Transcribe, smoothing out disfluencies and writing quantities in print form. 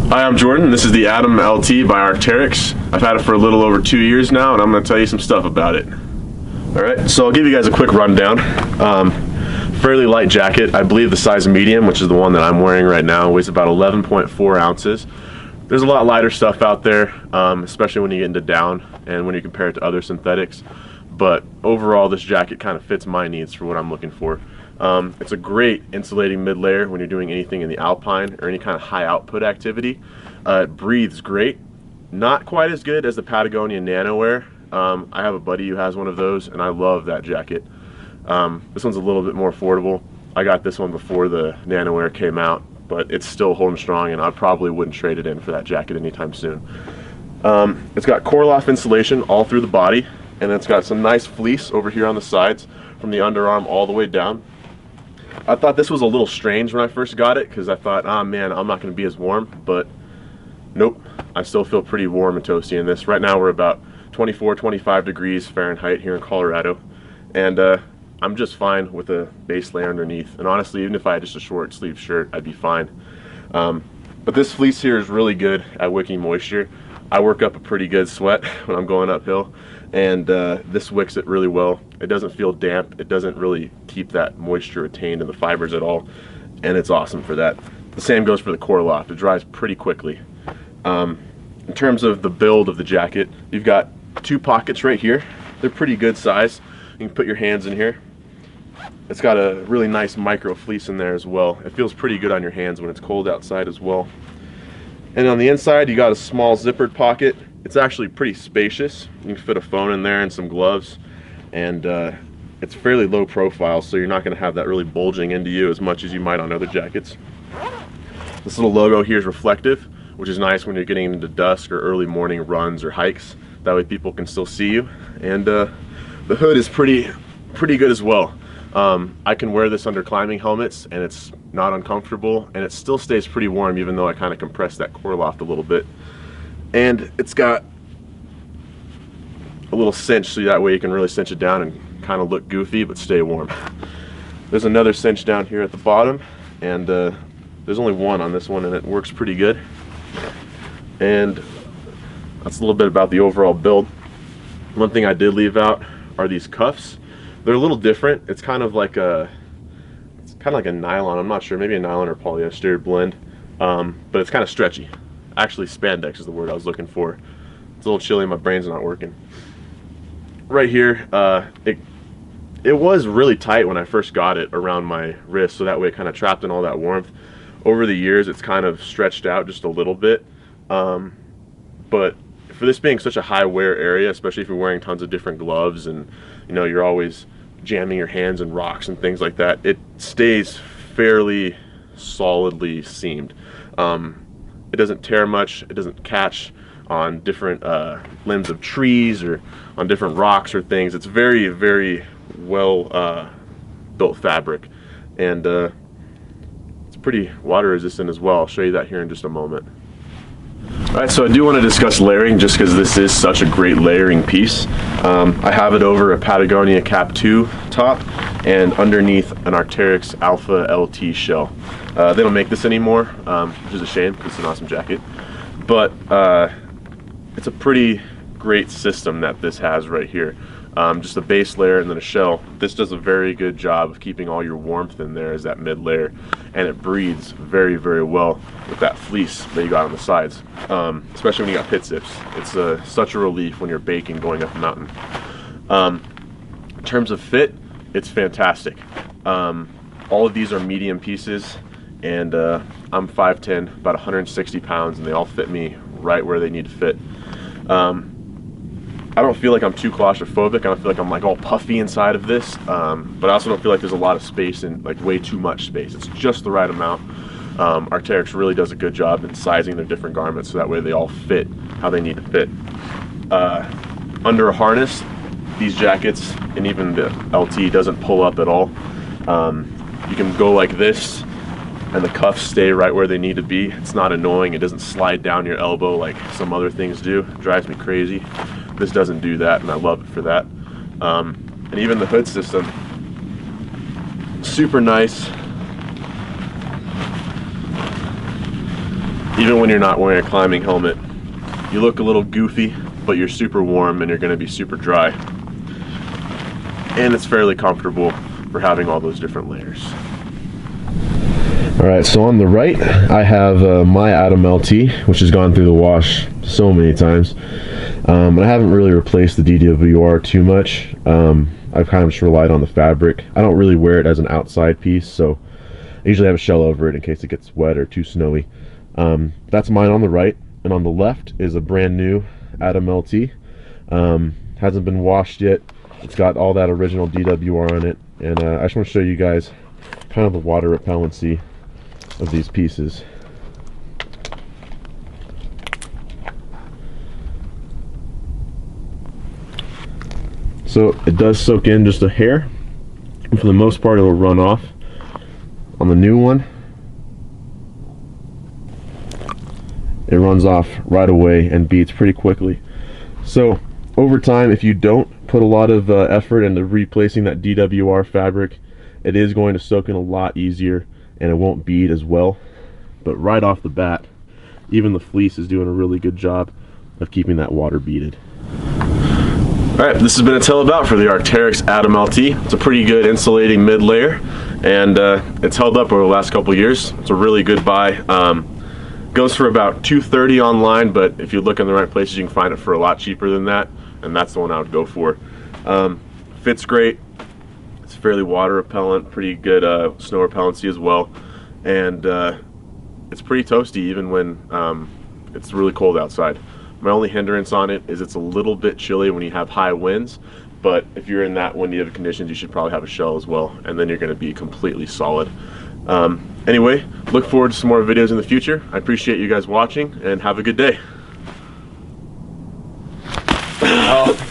Hi, I'm Jordan. This is the Atom LT by Arc'teryx. I've had it for a little over 2 years now, and I'm going to tell you some stuff about it. Alright, so I'll give you guys a quick rundown. Fairly light jacket. I believe the size medium, which is the one that I'm wearing right now, weighs about 11.4 ounces. There's a lot lighter stuff out there, especially when you get into down and when you compare it to other synthetics. But overall, this jacket kind of fits my needs for what I'm looking for. It's a great insulating mid-layer when you're doing anything in the alpine or any kind of high output activity. It breathes great. Not quite as good as the Patagonia Nanowear. I have a buddy who has one of those, and I love that jacket. This one's a little bit more affordable. I got this one before the Nanowear came out, but it's still holding strong, and I probably wouldn't trade it in for that jacket anytime soon. It's got Core-Loft insulation all through the body, and it's got some nice fleece over here on the sides from the underarm all the way down. I thought this was a little strange when I first got it, because I thought, oh man, I'm not going to be as warm, but nope, I still feel pretty warm and toasty in this. Right now we're about 24, 25 degrees Fahrenheit here in Colorado, and I'm just fine with a base layer underneath. And honestly, even if I had just a short sleeve shirt, I'd be fine. But this fleece here is really good at wicking moisture. I work up a pretty good sweat when I'm going uphill, and this wicks it really well. It doesn't feel damp. It doesn't really keep that moisture retained in the fibers at all, and it's awesome for that. The same goes for the Core-Loft. It dries pretty quickly. In terms of the build of the jacket, you've got two pockets right here. They're pretty good size. You can put your hands in here. It's got a really nice micro fleece in there as well. It feels pretty good on your hands when it's cold outside as well. And on the inside, you got a small zippered pocket. It's actually pretty spacious. You can fit a phone in there and some gloves, and it's fairly low profile, so you're not going to have that really bulging into you as much as you might on other jackets. This little logo here is reflective, which is nice when you're getting into dusk or early morning runs or hikes. That way people can still see you. And the hood is pretty good as well. I can wear this under climbing helmets, and it's not uncomfortable, and it still stays pretty warm even though I kind of compressed that Core-Loft a little bit. And it's got a little cinch, so that way you can really cinch it down and kind of look goofy but stay warm. There's another cinch down here at the bottom, and there's only one on this one, and it works pretty good. And that's a little bit about the overall build. One thing I did leave out are these cuffs. They're a little different. It's kind of like a nylon. I'm not sure, maybe a nylon or polyester blend, but it's kind of stretchy. Actually, spandex is the word I was looking for. It's a little chilly. My brain's not working. Right here, it was really tight when I first got it around my wrist, so that way it kind of trapped in all that warmth. Over the years, it's kind of stretched out just a little bit. But for this being such a high wear area, especially if you're wearing tons of different gloves and you're always jamming your hands in rocks and things like that, it stays fairly solidly seamed. It doesn't tear much. It doesn't catch on different limbs of trees or on different rocks or things. It's very, very well built fabric, and it's pretty water resistant as well. I'll show you that here in just a moment. Alright, so I do want to discuss layering just because this is such a great layering piece. I have it over a Patagonia Cap 2 top and underneath an Arc'teryx Alpha LT shell. They don't make this anymore, which is a shame because it's an awesome jacket. But it's a pretty great system that this has right here. Just a base layer and then a shell. This does a very good job of keeping all your warmth in there as that mid layer, and it breathes very, very well with that fleece that you got on the sides, especially when you got pit zips. It's such a relief when you're baking going up a mountain. In terms of fit, it's fantastic. All of these are medium pieces, and I'm 5'10", about 160 pounds, and they all fit me right where they need to fit. I don't feel like I'm too claustrophobic. I don't feel like I'm like all puffy inside of this, but I also don't feel like there's a lot of space and like way too much space. It's just the right amount. Arc'teryx really does a good job in sizing their different garments so that way they all fit how they need to fit. Under a harness, these jackets and even the LT doesn't pull up at all. You can go like this and the cuffs stay right where they need to be. It's not annoying. It doesn't slide down your elbow like some other things do. It drives me crazy. This doesn't do that, and I love it for that. And even the hood system, super nice. even when you're not wearing a climbing helmet. You look a little goofy, but you're super warm and you're going to be super dry. And it's fairly comfortable for having all those different layers. All right, so on the right, I have my Atom LT, which has gone through the wash so many times. But I haven't really replaced the DWR too much. I've kind of just relied on the fabric. I don't really wear it as an outside piece, so I usually have a shell over it in case it gets wet or too snowy. That's mine on the right, and on the left is a brand new Atom LT. Hasn't been washed yet. It's got all that original DWR on it, and I just want to show you guys kind of the water repellency of these pieces. So it does soak in just a hair, and for the most part it'll run off. On the new one, it runs off right away and beads pretty quickly. So over time, if you don't put a lot of effort into replacing that DWR fabric, it is going to soak in a lot easier and it won't bead as well. But right off the bat, even the fleece is doing a really good job of keeping that water beaded. Alright, this has been a tell about for the Arc'teryx Atom LT. It's a pretty good insulating mid layer, and it's held up over the last couple years. It's a really good buy. Goes for about $230 online, but if you look in the right places, you can find it for a lot cheaper than that, and that's the one I would go for. Fits great. It's fairly water repellent, pretty good snow repellency as well, and it's pretty toasty even when it's really cold outside. My only hindrance on it is it's a little bit chilly when you have high winds, but if you're in that windy of conditions, you should probably have a shell as well, and then you're going to be completely solid. Anyway, look forward to some more videos in the future. I appreciate you guys watching, and have a good day.